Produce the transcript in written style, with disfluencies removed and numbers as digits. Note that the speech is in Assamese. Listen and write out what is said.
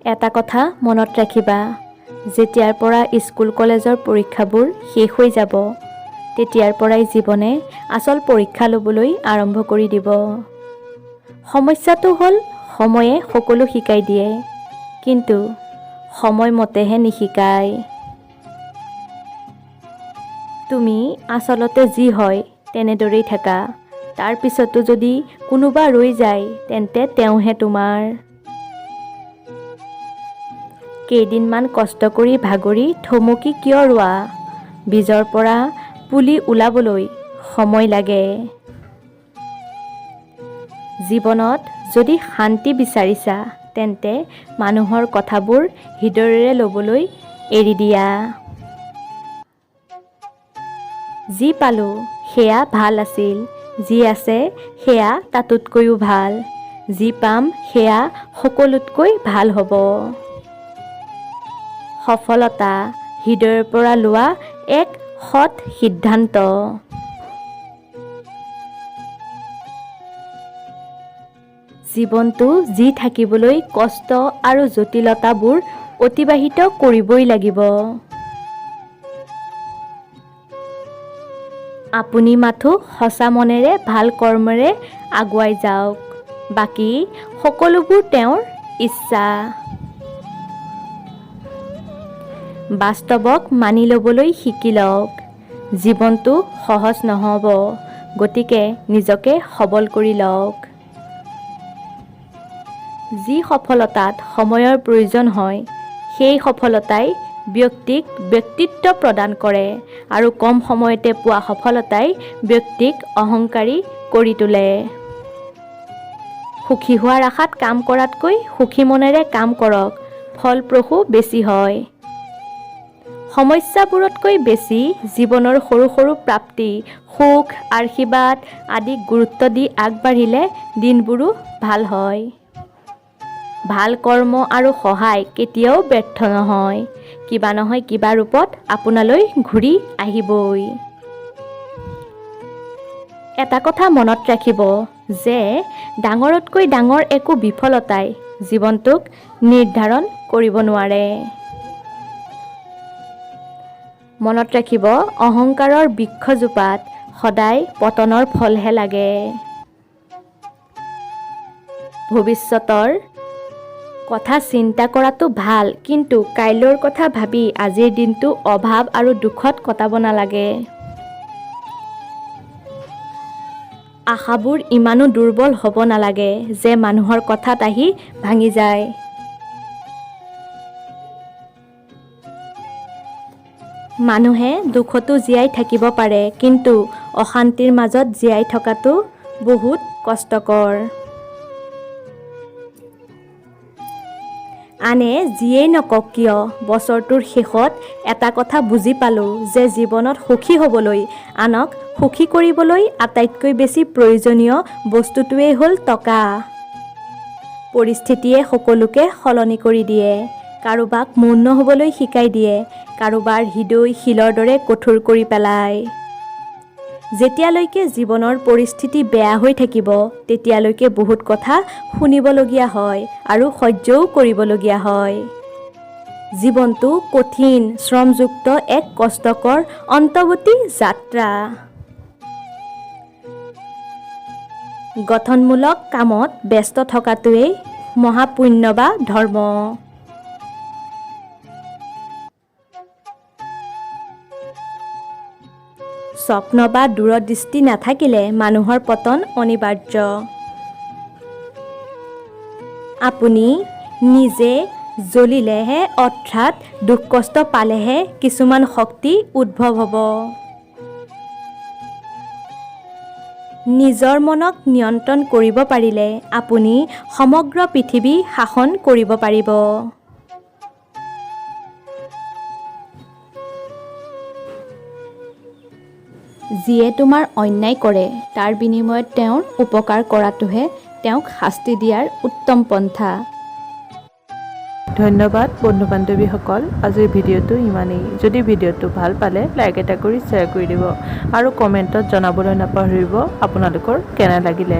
এটা কথা মনত ৰাখিবা, যেতিয়াৰ পৰা স্কুল কলেজৰ পৰীক্ষাবোৰ শেষ হৈ যাব, তেতিয়াৰ পৰাই জীৱনে আচল পৰীক্ষা ল'বলৈ আৰম্ভ কৰি দিব। সমস্যাটো হ'ল সময়ে সকলো শিকাই দিয়ে, কিন্তু সময়মতেহে নিশিকায়। তুমি আচলতে যি হয় তেনেদৰেই থাকা। তাৰ পিছতো যদি কোনোবা ৰৈ যায়, তেন্তে তেওঁহে তোমাৰ। কেইদিনমান কষ্ট কৰি ভাগৰি থমকি কিয় ৰোৱা? বীজৰ পৰা পুলি ওলাবলৈ সময় লাগে। জীৱনত যদি শান্তি বিচাৰিছা, তেন্তে মানুহৰ কথাবোৰ হৃদয়েৰে ল'বলৈ এৰি দিয়া। যি পালোঁ সেয়া ভাল আছিল, যি আছে সেয়া তাতোতকৈও ভাল, যি পাম সেয়া সকলোতকৈ ভাল হ'ব। সফলতা হৃদয়ৰ পৰা লোৱা এক সৎ সিদ্ধান্ত। জীৱনটো যি থাকিবলৈ কষ্ট আৰু জটিলতাবোৰ অতিবাহিত কৰিবই লাগিব। আপুনি মাথো সঁচা মনেৰে ভাল কৰ্মেৰে আগুৱাই যাওক, বাকী সকলোবোৰ তেওঁৰ ইচ্ছা। বাস্তৱক মানি ল'বলৈ শিকি লওক। জীৱনটো সহজ নহ'ব, গতিকে নিজকে সবল কৰি লওক। যি সফলতাত সময়ৰ প্ৰয়োজন হয়, সেই সফলতাই ব্যক্তিক ব্যক্তিত্ব প্ৰদান কৰে, আৰু কম সময়তে পোৱা সফলতাই ব্যক্তিক অহংকাৰী কৰি তোলে। সুখী হোৱাৰ আশাত কাম কৰাতকৈ সুখী মনেৰে কাম কৰক, ফলপ্ৰসূ বেছি হয়। সমস্যাবোৰতকৈ বেছি জীৱনৰ সৰু সৰু প্ৰাপ্তি, সুখ, আশীৰ্বাদ আদিক গুৰুত্ব দি আগবাঢ়িলে দিনবোৰো ভাল হয়। ভাল কৰ্ম আৰু সহায় কেতিয়াও ব্যৰ্থ নহয়, কিবা নহয় কিবা ৰূপত আপোনালৈ ঘূৰি আহিবই। এটা কথা মনত ৰাখিব যে ডাঙৰতকৈ ডাঙৰ একো বিফলতাই জীৱনটোক নিৰ্ধাৰণ কৰিব নোৱাৰে। মনত ৰাখিব, অহংকাৰৰ বৃক্ষজোপাত সদায় পতনৰ ফলহে লাগে। ভৱিষ্যতৰ কথা চিন্তা কৰাটো ভাল, কিন্তু কাইলৈৰ কথা ভাবি আজিৰ দিনটো অভাৱ আৰু দুখত কটাব নালাগে। আশাবোৰ ইমানো দুৰ্বল হ'ব নালাগে যে মানুহৰ কথাত আহি ভাঙি যায়। মানুহে দুখতো জীয়াই থাকিব পাৰে, কিন্তু অশান্তিৰ মাজত জীয়াই থকাটো বহুত কষ্টকৰ। আনে যিয়েই নকওক কিয়, বছৰটোৰ শেষত এটা কথা বুজি পালোঁ যে জীৱনত সুখী হ'বলৈ, আনক সুখী কৰিবলৈ আটাইতকৈ বেছি প্ৰয়োজনীয় বস্তুটোৱেই হ'ল টকা। পৰিস্থিতিয়ে সকলোকে সলনি কৰি দিয়ে, কাৰোবাক মৌন হ'বলৈ শিকাই দিয়ে, কাৰোবাৰ হৃদয় শিলৰ দৰে কঠোৰ কৰি পেলায়। যেতিয়ালৈকে জীৱনৰ পৰিস্থিতি বেয়া হৈ থাকিব, তেতিয়ালৈকে বহুত কথা শুনিবলগীয়া হয় আৰু সহ্যও কৰিবলগীয়া হয়। জীৱনটো কঠিন, শ্ৰমযুক্ত এক কষ্টকৰ অন্তৱৰ্তী যাত্ৰা। গঠনমূলক কামত ব্যস্ত থকাটোৱেই মহাপুণ্য বা ধৰ্ম। স্বপ্ন বা দূৰদৃষ্টি নাথাকিলে মানুহৰ পতন অনিবাৰ্য। আপুনি নিজে জ্বলিলেহে, অৰ্থাৎ দুখ কষ্ট পালেহে কিছুমান শক্তি উদ্ভৱ হ'ব। নিজৰ মনক নিয়ন্ত্ৰণ কৰিব পাৰিলে আপুনি সমগ্ৰ পৃথিৱী শাসন কৰিব পাৰিব। যিয়ে তোমাৰ অন্যায় কৰে, তাৰ বিনিময়ত তেওঁৰ উপকাৰ কৰাটোহে তেওঁক শাস্তি দিয়াৰ উত্তম পন্থা। ধন্যবাদ বন্ধু বান্ধৱীসকল, আজিৰ ভিডিঅ'টো ইমানেই। যদি ভিডিঅ'টো ভাল পালে লাইক এটা কৰি শ্বেয়াৰ কৰি দিব আৰু কমেণ্টত জনাবলৈ নাপাহৰিব আপোনালোকৰ কেনে লাগিলে।